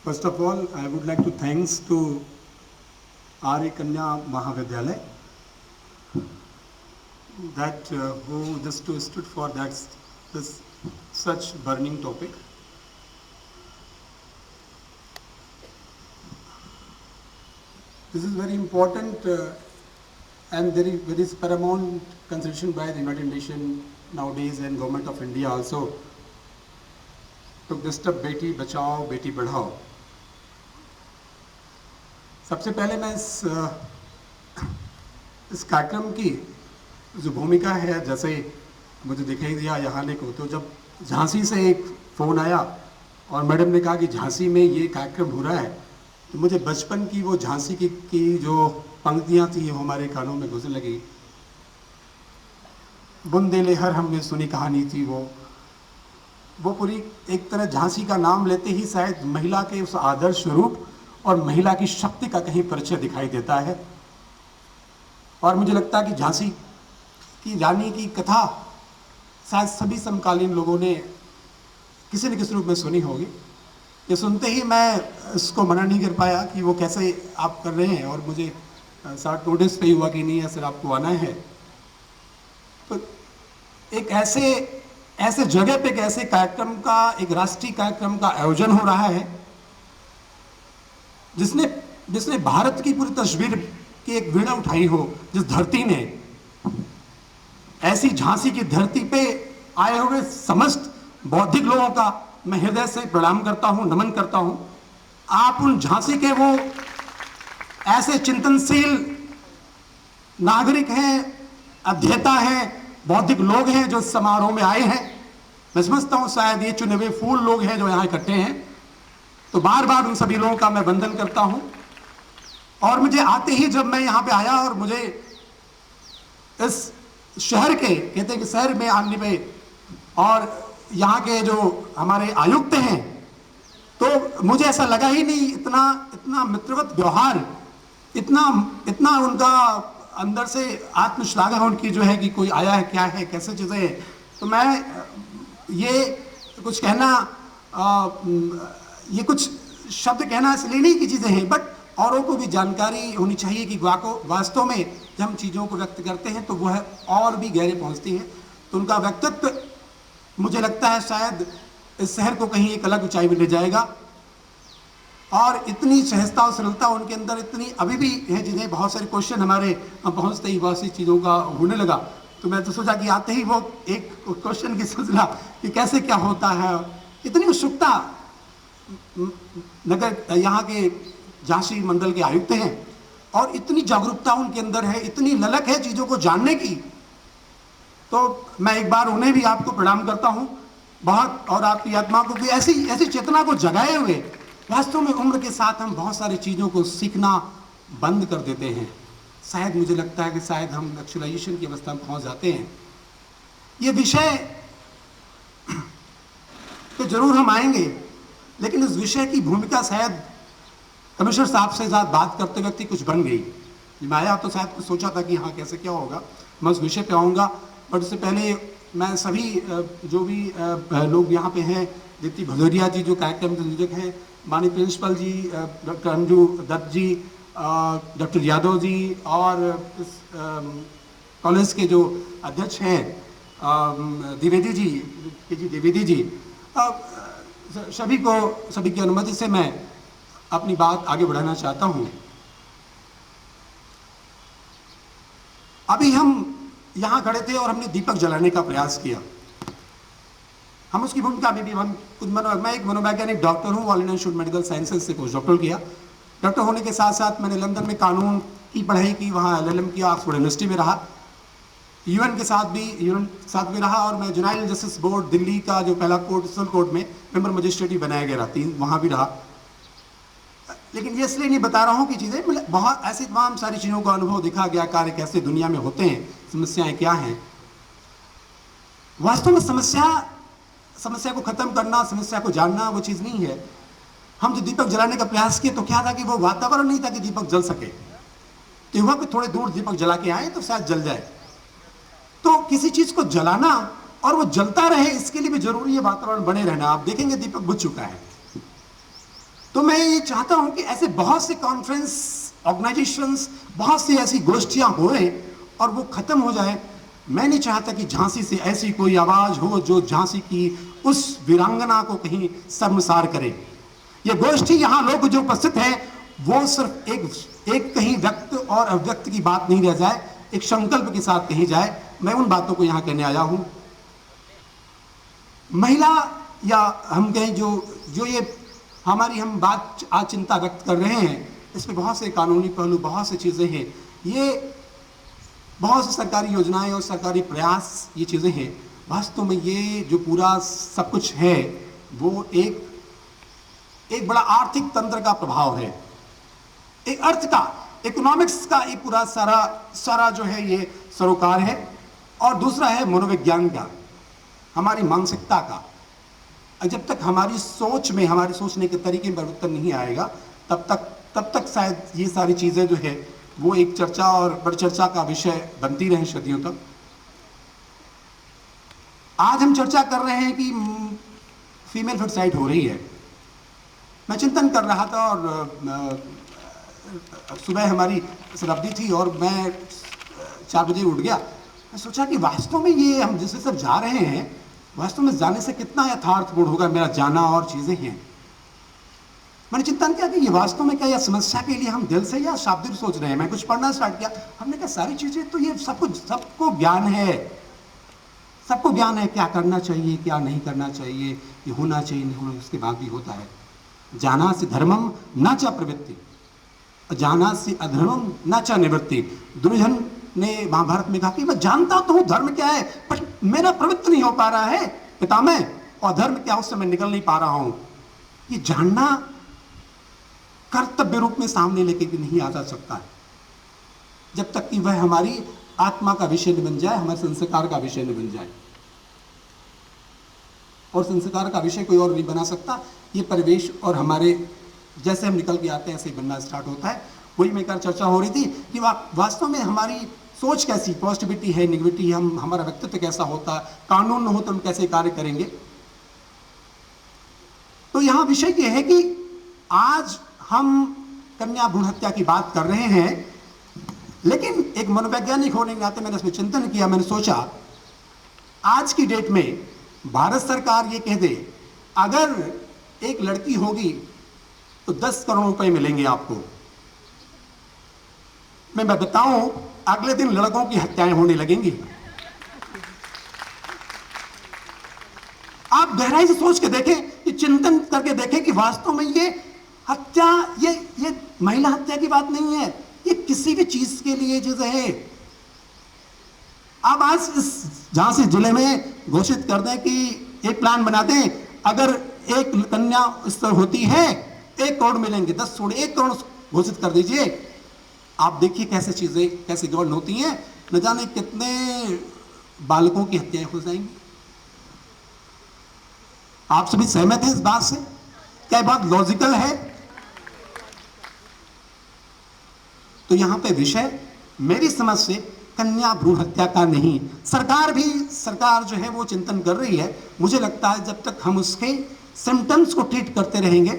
First of all, I would like to thanks to R.A. Kanya Mahavidyalaya that who just stood for this such burning topic. This is very important and very paramount consideration by the United Nations nowadays and Government of India also to disturb Beti Bachao Beti बढ़ाओ. सबसे पहले मैं इस कार्यक्रम की जो भूमिका है, जैसे मुझे दिखाई दिया यहाँ आने को, तो जब झांसी से एक फ़ोन आया और मैडम ने कहा कि झांसी में ये कार्यक्रम हो रहा है, तो मुझे बचपन की वो झांसी की जो पंक्तियाँ थी वो हमारे कानों में गुजर लगी. बुंदेलहर हमने सुनी कहानी थी वो पूरी एक तरह झांसी का नाम लेते ही शायद महिला के उस आदर्श रूप और महिला की शक्ति का कहीं परिचय दिखाई देता है. और मुझे लगता है कि झांसी की रानी की कथा शायद सभी समकालीन लोगों ने किसी न किसी रूप में सुनी होगी. ये सुनते ही मैं इसको मना नहीं कर पाया कि वो कैसे आप कर रहे हैं, और मुझे शार्ट नोटिस पे हुआ कि नहीं है सर आपको आना है. तो एक ऐसे जगह पे एक ऐसे कार्यक्रम का, एक राष्ट्रीय कार्यक्रम का आयोजन हो रहा है जिसने भारत की पूरी तस्वीर की एक वीणा उठाई हो, जिस धरती ने, ऐसी झांसी की धरती पे आए हुए समस्त बौद्धिक लोगों का मैं हृदय से प्रणाम करता हूं, नमन करता हूं. आप उन झांसी के वो ऐसे चिंतनशील नागरिक हैं, अध्येता हैं, बौद्धिक लोग हैं जो समारोह में आए हैं. मैं समझता हूं शायद ये चुने हुए फूल लोग हैं जो यहाँ इकट्ठे हैं. तो बार बार उन सभी लोगों का मैं वंदन करता हूं. और मुझे आते ही जब मैं यहाँ पे आया और मुझे इस शहर के, कहते हैं कि शहर में आने पे, और यहाँ के जो हमारे आयुक्त हैं, तो मुझे ऐसा लगा ही नहीं, इतना मित्रवत व्यवहार, इतना उनका अंदर से आत्मश्लाघा उनकी जो है कि कोई आया है, क्या है, कैसे चीज़ें हैं. तो मैं ये कुछ कहना, ये कुछ शब्द कहना इसलिए नहीं की चीज़ें हैं, बट औरों को भी जानकारी होनी चाहिए कि वास्तव में जब हम चीज़ों को व्यक्त करते हैं तो वह और भी गहरे पहुंचती हैं. तो उनका व्यक्तित्व मुझे लगता है शायद इस शहर को कहीं एक अलग ऊंचाई में ले जाएगा. और इतनी सहजता और सरलता उनके अंदर इतनी अभी भी है, जिन्हें बहुत सारे क्वेश्चन हमारे हम पहुँचते ही बहुत सी चीज़ों का होने लगा. तो मैं तो सोचा कि आते ही वो एक क्वेश्चन की सिलसिला कि कैसे क्या होता है. इतनी उत्सुकता नगर यहाँ के झांसी मंडल के आयुक्त हैं, और इतनी जागरूकता उनके अंदर है, इतनी ललक है चीज़ों को जानने की. तो मैं एक बार उन्हें भी आपको प्रणाम करता हूँ बहुत, और आपकी आत्मा को भी ऐसी चेतना को जगाए हुए. वास्तव में उम्र के साथ हम बहुत सारी चीज़ों को सीखना बंद कर देते हैं. शायद मुझे लगता है कि शायद हम एक्चुअलाइजेशन की अवस्था में पहुँच जाते हैं. ये विषय तो जरूर हम आएंगे, लेकिन इस विषय की भूमिका शायद कमिश्नर साहब से साथ बात करते वक्त ही कुछ बन गई. मैं आया तो शायद कुछ सोचा था कि हाँ कैसे क्या होगा, मैं उस विषय पे आऊँगा. बट उससे पहले मैं सभी जो भी लोग यहाँ पे हैं, दीप्ति भदौरिया जी जो कार्यक्रम संयोजक हैं, माननीय प्रिंसिपल जी, डॉक्टर अंजू दत्त जी, डॉक्टर यादव जी, और इस कॉलेज के जो अध्यक्ष हैं द्विवेदी जी, सभी की अनुमति से मैं अपनी बात आगे बढ़ाना चाहता हूँ. अभी हम यहाँ खड़े थे और हमने दीपक जलाने का प्रयास किया. हम उसकी भूमिका में भी मैं एक मनोवैज्ञानिक डॉक्टर हूँ, all India institute medical sciences से पोस्ट डॉक्टर किया. डॉक्टर होने के साथ साथ मैंने लंदन में कानून की पढ़ाई की, वहाँ LLM किया, ऑक्सफोर्ड यूनिवर्सिटी में रहा, यूएन के साथ भी रहा, और मैं जुनाइल जस्टिस बोर्ड दिल्ली का जो पहला कोर्ट, सिविल कोर्ट में मेंबर मजिस्ट्रेट बनाया गया था, वहाँ भी रहा. लेकिन ये इसलिए नहीं बता रहा हूँ कि चीज़ें, मतलब बहुत ऐसी तमाम सारी चीज़ों का अनुभव दिखा गया, कार्य कैसे दुनिया में होते हैं, समस्याएं क्या हैं. वास्तव में समस्या को ख़त्म करना, समस्या को जानना वो चीज़ नहीं है. हम जो दीपक जलाने का प्रयास किए तो क्या था कि वो वातावरण नहीं था कि दीपक जल सके. तो हुआ कि थोड़े दूर दीपक जला के आए तो शायद जल जाए. तो किसी चीज़ को जलाना और वो जलता रहे, इसके लिए भी जरूरी है वातावरण बने रहना. आप देखेंगे दीपक बुझ चुका है. तो मैं ये चाहता हूं कि ऐसे बहुत से कॉन्फ्रेंस ऑर्गेनाइजेशंस, बहुत सी ऐसी गोष्ठियां हो रहे और वो खत्म हो जाए। मैं नहीं चाहता कि झांसी से ऐसी कोई आवाज हो जो झांसी की उस वीरांगना को कहीं शर्मसार करे। ये गोष्ठी यहाँ लोग जो उपस्थित हैं वो सिर्फ एक कहीं व्यक्त और अव्यक्त की बात नहीं रह जाए, एक संकल्प के साथ कही जाए। मैं उन बातों को यहाँ कहने आया हूं। महिला या हम कहें जो ये हमारी हम बात आज चिंता व्यक्त कर रहे हैं, इसमें बहुत से कानूनी पहलू, बहुत सी चीज़ें हैं, ये बहुत सी सरकारी योजनाएं और सरकारी प्रयास, ये चीज़ें हैं। वास्तव में ये जो पूरा सब कुछ है वो एक बड़ा आर्थिक तंत्र का प्रभाव है, एक अर्थ का, इकोनॉमिक्स का ये पूरा सारा जो है ये सरोकार है। और दूसरा है मनोविज्ञान का, हमारी मानसिकता का। जब तक हमारी सोच में, हमारे सोचने के तरीके में परिवर्तन नहीं आएगा तब तक शायद ये सारी चीज़ें जो है वो एक चर्चा और परिचर्चा का विषय बनती रहे सदियों तक। आज हम चर्चा कर रहे हैं कि फीमेल फर्टिसाइड हो रही है। मैं चिंतन कर रहा था और सुबह हमारी शताब्दी थी और मैं 4 बजे उठ गया। मैं सोचा कि वास्तव में ये हम जिससे सब जा रहे हैं, वास्तव में जाने से कितना यथार्थपूर्ण होगा मेरा जाना और चीज़ें हैं। मैंने चिंतन किया कि ये वास्तव में क्या यह समस्या के लिए हम दिल से या शाब्दिक सोच रहे हैं। मैं कुछ पढ़ना स्टार्ट किया, हमने कहा सारी चीज़ें तो ये सबको ज्ञान है, सबको ज्ञान है क्या करना चाहिए, क्या नहीं करना चाहिए, ये होना चाहिए, नहीं होना, उसके बाद भी होता है। जाना से धर्मम न च प्रवृत्ति, जाना से अधर्मम न च निवृत्ति। दुर्योधन ने महाभारत में कहा कि मैं जानता तो हूँ धर्म क्या है, पर मेरा प्रवृत्ति नहीं हो पा रहा है पितामह, और धर्म क्या उससे मैं निकल नहीं पा रहा हूँ। ये जानना कर्तव्य रूप में सामने लेके भी नहीं आ जा सकता है जब तक कि वह हमारी आत्मा का विषय न बन जाए, हमारे संस्कार का विषय न बन जाए। और संस्कार का विषय कोई और नहीं बना सकता, ये परिवेश और हमारे जैसे हम निकल के आते हैं ऐसे ही बनना स्टार्ट होता है। वही मेरे चर्चा हो रही थी कि वास्तव में हमारी सोच कैसी, पॉजिटिविटी है, निगेटिविटी, हमारा व्यक्तित्व कैसा होता, कानून न हो तो हम कैसे कार्य करेंगे। तो यहां विषय यह है कि आज हम कन्या भ्रूण हत्या की बात कर रहे हैं, लेकिन एक मनोवैज्ञानिक होने के नाते मैंने इसमें चिंतन किया। मैंने सोचा आज की डेट में भारत सरकार ये कह दे अगर एक लड़की होगी तो 10 करोड़ रुपए मिलेंगे आपको। मैं बताऊं अगले दिन लड़कों की हत्याएं होने लगेंगी। आप गहराई से सोच के देखें, ये चिंतन करके देखें कि वास्तव में ये हत्या, ये महिला हत्या की बात नहीं है, ये किसी भी चीज के लिए चीज है। आप आज इस झांसी जिले में घोषित कर दें कि एक प्लान बना दें, अगर एक कन्या इस तरह होती है 1 करोड़ मिलेंगे, 10 छोड़ 1 करोड़ घोषित कर दीजिए। आप देखिए कैसे चीजें कैसे गौर होती हैं, न जाने कितने बालकों की हत्याएं हो जाएंगी। आप सभी सहमत हैं इस बात से? क्या बात लॉजिकल है? तो यहां पे विषय मेरी समझ से कन्या भ्रूण हत्या का नहीं। सरकार जो है वो चिंतन कर रही है। मुझे लगता है जब तक हम उसके सिम्टम्स को ट्रीट करते रहेंगे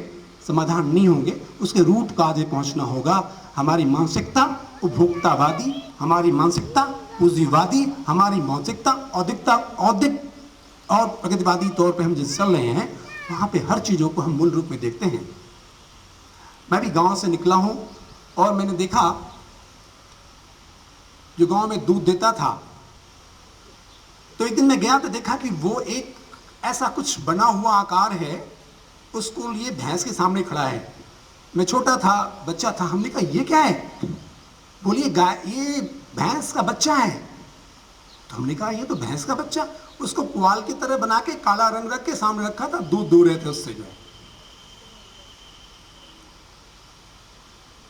समाधान नहीं होंगे। उसके रूट काज पहुंचना होगा। हमारी मानसिकता उपभोक्तावादी, हमारी मानसिकता पूंजीवादी, हमारी मानसिकता औद्योगिक और प्रगतिवादी तौर पे हम जिस चल रहे हैं, वहाँ पे हर चीज़ों को हम मूल रूप में देखते हैं। मैं भी गांव से निकला हूँ और मैंने देखा जो गांव में दूध देता था, तो एक दिन मैं गया तो देखा कि वो एक ऐसा कुछ बना हुआ आकार है, उसको लिए भैंस के सामने खड़ा है। मैं छोटा था, बच्चा था, हमने कहा ये क्या है? बोलिए गाय, ये भैंस का बच्चा है। तो हमने कहा ये तो भैंस का बच्चा। उसको पुआल की तरह बना के काला रंग रख के सामने रखा था, दूध दूह रहे थे उससे जो है।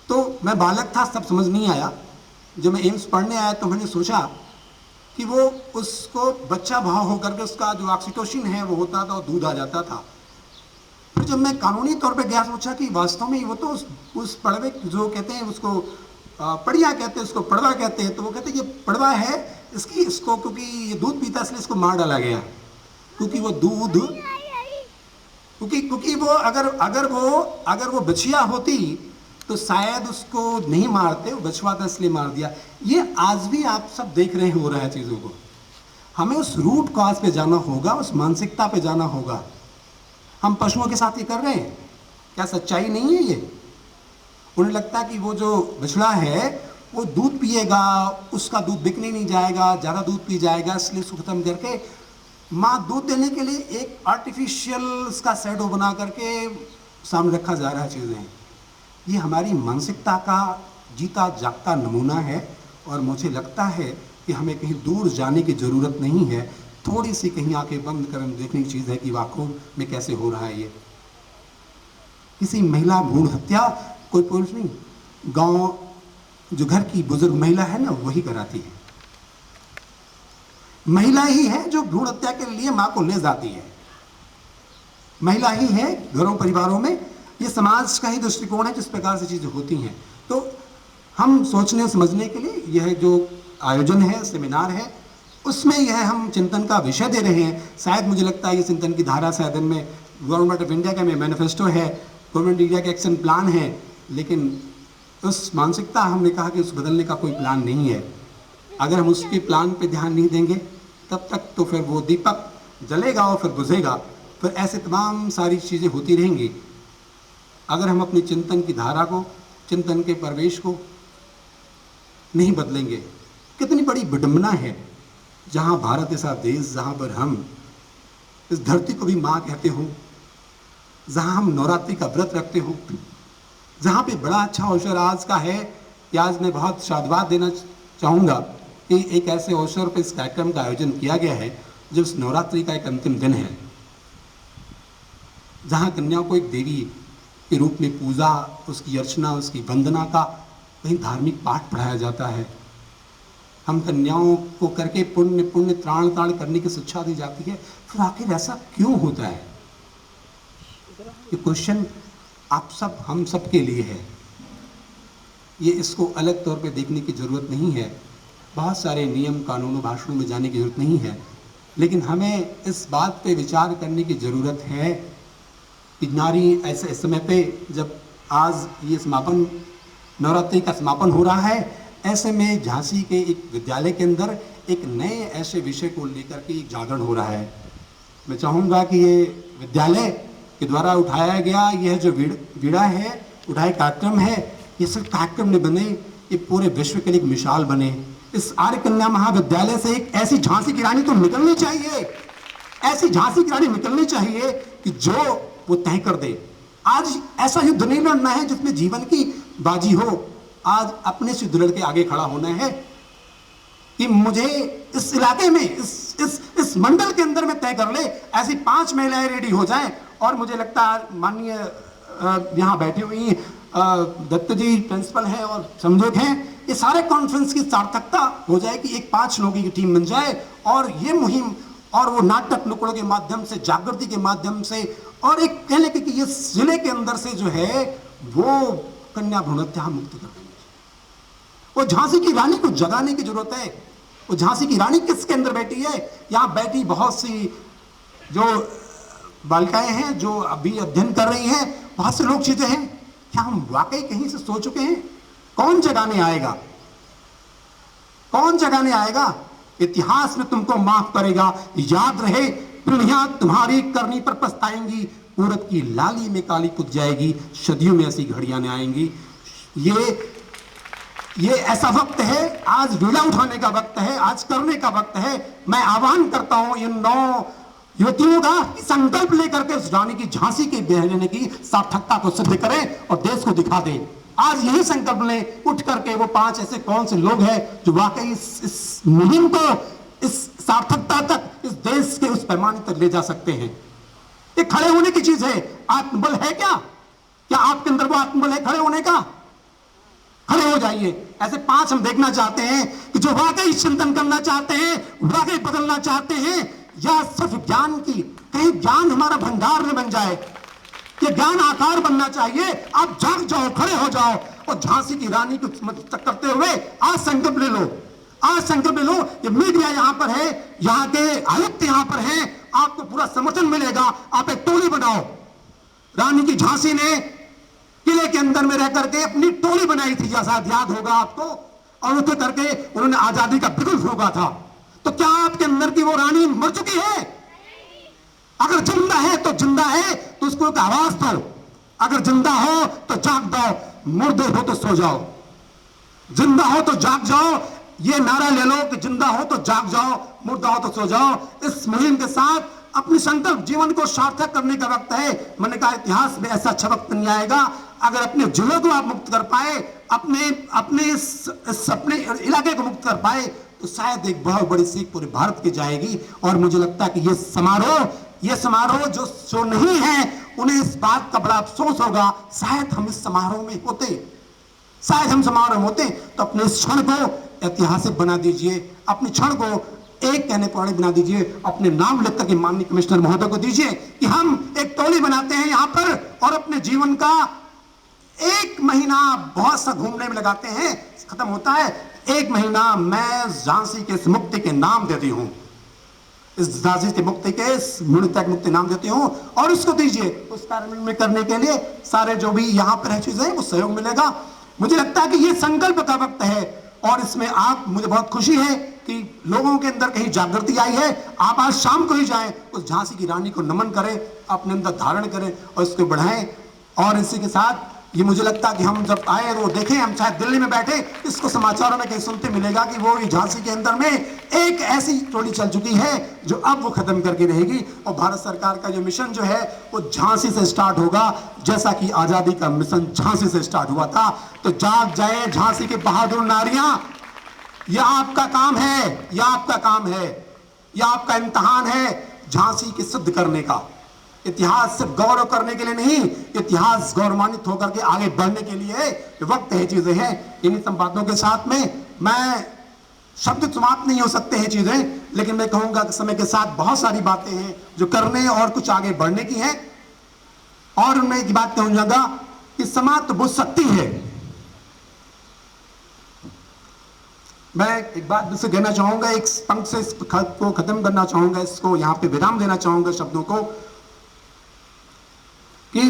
तो मैं बालक था, सब समझ नहीं आया। जब मैं एम्स पढ़ने आया तो मैंने सोचा कि वो उसको बच्चा भाव होकर के उसका जो ऑक्सीटोसिन है वो होता था और दूध आ जाता था। फिर जब मैं कानूनी तौर पे गया सोचा कि वास्तव में वो तो उस पड़वे जो कहते हैं उसको पड़िया कहते हैं, उसको पड़वा कहते हैं, तो वो कहते हैं ये पड़वा है इसको क्योंकि ये दूध पीता इसलिए इसको मार डाला गया, क्योंकि वो दूध क्योंकि वो अगर वो बछिया होती तो शायद उसको नहीं मारते, वो बछवा था इसलिए मार दिया। ये आज भी आप सब देख रहे हो रहा है चीज़ों को। हमें उस रूट कॉज पे जाना होगा, उस मानसिकता पे जाना होगा। हम पशुओं के साथ ये कर रहे हैं, क्या सच्चाई नहीं है ये? उन्हें लगता है कि वो जो बछड़ा है वो दूध पिएगा, उसका दूध बिकने नहीं जाएगा, ज़्यादा दूध पी जाएगा, इसलिए उसको खत्म करके माँ दूध देने के लिए एक आर्टिफिशियल उसका शैडो बना करके सामने रखा जा रहा है चीज़ें। ये हमारी मानसिकता का जीता जागता नमूना है, और मुझे लगता है कि हमें कहीं दूर जाने की ज़रूरत नहीं है। थोड़ी सी कहीं आंखें बंद कर देखने की चीज़ है कि वाकई में कैसे हो रहा है ये। किसी महिला भ्रूण हत्या कोई पुरुष नहीं, गांव जो घर की बुजुर्ग महिला है ना वही कराती है। महिला ही है जो भ्रूण हत्या के लिए मां को ले जाती है। महिला ही है घरों परिवारों में। ये समाज का ही दृष्टिकोण है जिस प्रकार से चीजें होती हैं। तो हम सोचने समझने के लिए यह जो आयोजन है, सेमिनार है, उसमें यह हम चिंतन का विषय दे रहे हैं। शायद मुझे लगता है ये चिंतन की धारा शायद इनमें गवर्नमेंट ऑफ इंडिया का में मैनिफेस्टो है, गवर्नमेंट इंडिया का एक्शन प्लान है, लेकिन उस मानसिकता हमने कहा कि उस बदलने का कोई प्लान नहीं है। अगर हम उसके प्लान पे ध्यान नहीं देंगे तब तक तो फिर वो दीपक जलेगा और फिर बुझेगा, फिर ऐसे तमाम सारी चीज़ें होती रहेंगी। अगर हम अपनी चिंतन की धारा को, चिंतन के परिवेश को नहीं बदलेंगे। कितनी बड़ी विडंबना है जहाँ भारत ऐसा देश जहाँ पर हम इस धरती को भी माँ कहते हो, जहाँ हम नवरात्रि का व्रत रखते हो, जहाँ पे बड़ा अच्छा अवसर आज का है कि आज मैं बहुत साधुवाद देना चाहूँगा कि एक ऐसे अवसर पर इस कार्यक्रम का आयोजन किया गया है जो इस नवरात्रि का एक अंतिम दिन है, जहाँ कन्याओं को एक देवी के रूप में पूजा, उसकी अर्चना, उसकी वंदना का कहीं धार्मिक पाठ पढ़ाया जाता है। हम कन्याओं को करके पुण्य पुण्य त्राण त्राण करने की शिक्षा दी जाती है। फिर आखिर ऐसा क्यों होता है? ये क्वेश्चन आप सब हम सब के लिए है। ये इसको अलग तौर पे देखने की ज़रूरत नहीं है, बहुत सारे नियम कानूनों भाषणों में जाने की ज़रूरत नहीं है, लेकिन हमें इस बात पे विचार करने की ज़रूरत है कि नारी ऐसे समय पे जब आज ये समापन, नवरात्रि का समापन हो रहा है, ऐसे में झांसी के एक विद्यालय के अंदर एक नए ऐसे विषय को लेकर के एक जागरण हो रहा है। मैं चाहूँगा कि ये विद्यालय के द्वारा उठाया गया यह जो वीड़ा है, उठाए कार्यक्रम है, ये सिर्फ कार्यक्रम नहीं बने, ये पूरे विश्व के लिए एक मिसाल बने। इस आर्य कन्या महाविद्यालय से एक ऐसी झांसी की रानी तो निकलनी चाहिए, ऐसी झांसी की रानी निकलनी चाहिए कि जो वो तय कर दे। आज ऐसा युद्ध नहीं लड़ना है जिसमें जीवन की बाजी हो। आज अपने से दुल्हन के आगे खड़ा होना है कि मुझे इस इलाके में, इस मंडल के अंदर में तय कर ले, ऐसी 5 महिलाएं रेडी हो जाएं। और मुझे लगता है माननीय यहाँ बैठी हुई दत्त जी प्रिंसिपल हैं और समझोक हैं, ये सारे कॉन्फ्रेंस की सार्थकता हो जाए कि एक 5 लोगों की टीम बन जाए और ये मुहिम और वो नाटक नुक्कड़ों के माध्यम से, जागृति के माध्यम से, और एक कहने कि ये जिले के अंदर से जो है वो कन्या भ्रूण हत्या मुक्त कर देंगे। वो झांसी की रानी को जगाने की जरूरत है। वो झांसी की रानी किसके अंदर बैठी है? यहाँ बैठी बहुत सी जो बालिकाएं हैं जो अभी अध्ययन कर रही हैं, बहुत से लोग चीजें हैं। क्या हम वाकई कहीं से सो चुके हैं? कौन जगाने आएगा? कौन जगाने आएगा? इतिहास में तुमको माफ करेगा, याद रहे पीढ़ियां तुम्हारी करनी पर पछताएंगी, पूरब की लाली में काली कुद जाएगी, सदियों में ऐसी घड़ियां न आएंगी। ये ऐसा वक्त है, आज वीड़ा उठाने का वक्त है, आज करने का वक्त है। मैं आह्वान करता हूं इन 9 युवतियों का संकल्प लेकर के उस रानी की झांसी के बहने की सार्थकता को सिद्ध करें और देश को दिखा दें। आज यही संकल्प लें, उठ करके वो 5 ऐसे कौन से लोग हैं जो वाकई इस मुहिम को, इस सार्थकता तक, इस देश के उस पैमाने तक ले जा सकते हैं। ये खड़े होने की चीज है। आत्मबल है क्या आपके अंदर वो आत्मबल है खड़े होने का? खड़े हो जाइए। ऐसे 5 हम देखना चाहते हैं कि जो वाकई चिंतन करना चाहते हैं, वाकई बदलना चाहते हैं, या सिर्फ ज्ञान की, कहीं ज्ञान हमारा भंडार न बन जाए, ये ज्ञान आकार बनना चाहिए। आप जाग जाओ, खड़े हो जाओ और झांसी की रानी को करते हुए आज संकल्प ले लो, आज संकल्प ले लो। ये मीडिया यहाँ पर है, यहाँ के आयुक्त यहाँ पर हैं, आपको पूरा समर्थन मिलेगा। आप एक टोली बनाओ, रानी की झांसी ने किले के अंदर में रह करके अपनी टोली बनाई थी, जैसा याद होगा आपको, और उठे करके उन्होंने आजादी का बिगुल फूंका था। तो क्या आपके अंदर की वो रानी मर चुकी है? अगर जिंदा है तो जिंदा है, तो उसको एक आवाज दो। अगर जिंदा हो तो जाग जाओ, मुर्दे हो तो सो जाओ। जिंदा हो तो जाग जाओ, ये नारा ले लो कि जिंदा हो तो जाग जाओ, मुर्दा हो तो सो जाओ। इस मुहिम के साथ अपनी संकल्प जीवन को सार्थक करने का वक्त है। मैंने कहा इतिहास में ऐसा अच्छा वक्त नहीं आएगा अगर अपने जिलों को आप मुक्त कर पाए, अपने अपने इस अपने इलाके को मुक्त कर पाए, तो शायद एक बहुत बड़ी सीख पूरे भारत की जाएगी। और मुझे लगता है कि ये समारोह जो नहीं है, उन्हें इस बात का बड़ा अफसोस होगा, शायद हम इस समारोह में होते, शायद हम समारोह में होते तो अपने इस क्षण को ऐतिहासिक बना दीजिए, अपने क्षण को एक कहने पौड़े बना दीजिए, अपने नाम लिख करके माननीय कमिश्नर महोदय को दीजिए कि हम एक टोली बनाते हैं यहां पर और अपने जीवन का 1 महीना बहुत सा घूमने में लगाते हैं, खत्म होता है 1 महीना मैं झांसी के इस मुक्ति के नाम देती हूं, इस झांसी की मुक्ति के इस मुक्ति मुक्ति नाम देती हूं और उसको दीजिए। उस कार्य में करने के लिए सारे जो भी यहां पर है चीजें वो सहयोग मिलेगा। मुझे लगता है कि ये संकल्प का वक्त है और इसमें आप, मुझे बहुत खुशी है कि लोगों के अंदर कहीं जागृति आई है। आप आज शाम को ही जाएं, उस झांसी की रानी को नमन करें, अपने अंदर धारण करें और इसको बढ़ाएं। और इसी के साथ ये मुझे लगता है कि हम जब आए वो देखें, हम शायद दिल्ली में बैठे इसको समाचारों में कहीं सुनते मिलेगा कि वो झांसी के अंदर में एक ऐसी टोली चल चुकी है जो अब वो खत्म करके रहेगी। और भारत सरकार का जो मिशन जो है वो झांसी से स्टार्ट होगा, जैसा कि आजादी का मिशन झांसी से स्टार्ट हुआ था। तो जाग जाए झांसी की बहादुर नारियां, यह आपका काम है, यह आपका काम है, यह आपका इम्तिहान है झांसी के सिद्ध करने का। इतिहास सिर्फ गौरव करने के लिए नहीं, इतिहास गौरवान्वित होकर के आगे बढ़ने के लिए वक्त है, चीजें हैं। इन्हीं संवादों के साथ में मैं शब्द समाप्त नहीं हो सकते हैं चीजें, लेकिन मैं कहूंगा कि समय के साथ बहुत सारी बातें हैं जो करने और कुछ आगे बढ़ने की हैं। और मैं एक बात कहूंगा कि समाज तो बुझ सकती है। मैं एक बात से कहना चाहूंगा, एक पंक्ति से इसको खत्म करना चाहूंगा, इसको यहां पे विराम देना चाहूंगा शब्दों को, कि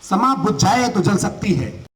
समा बुझ जाए तो जल सकती है।